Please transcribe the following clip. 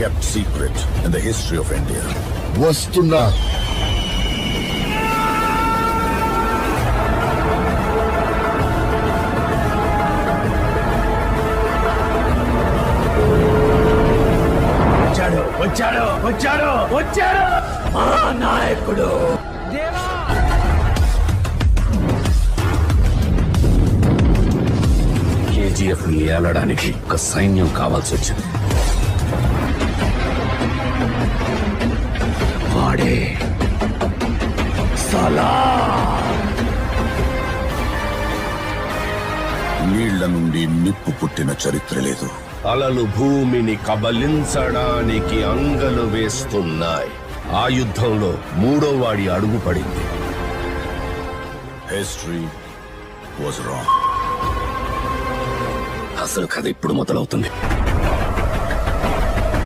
kept secret in the history of India. వస్తున్నా. వచ్చాడు వచ్చాడు వచ్చాడు మా నాయకుడు. కేజీఎఫ్ ఏలడానికి ఒక సైన్యం కావాల్సి వచ్చింది. వాడే నీళ్ల నుండి నిప్పు పుట్టిన చరిత్ర లేదు. అలలు భూమిని కబలించడానికి అంగలు వేస్తున్నాయి. ఆ యుద్ధంలో మూడో వాడి అడుగు పడింది. History was wrong. అసలు కథ ఇప్పుడు మొదలవుతుంది.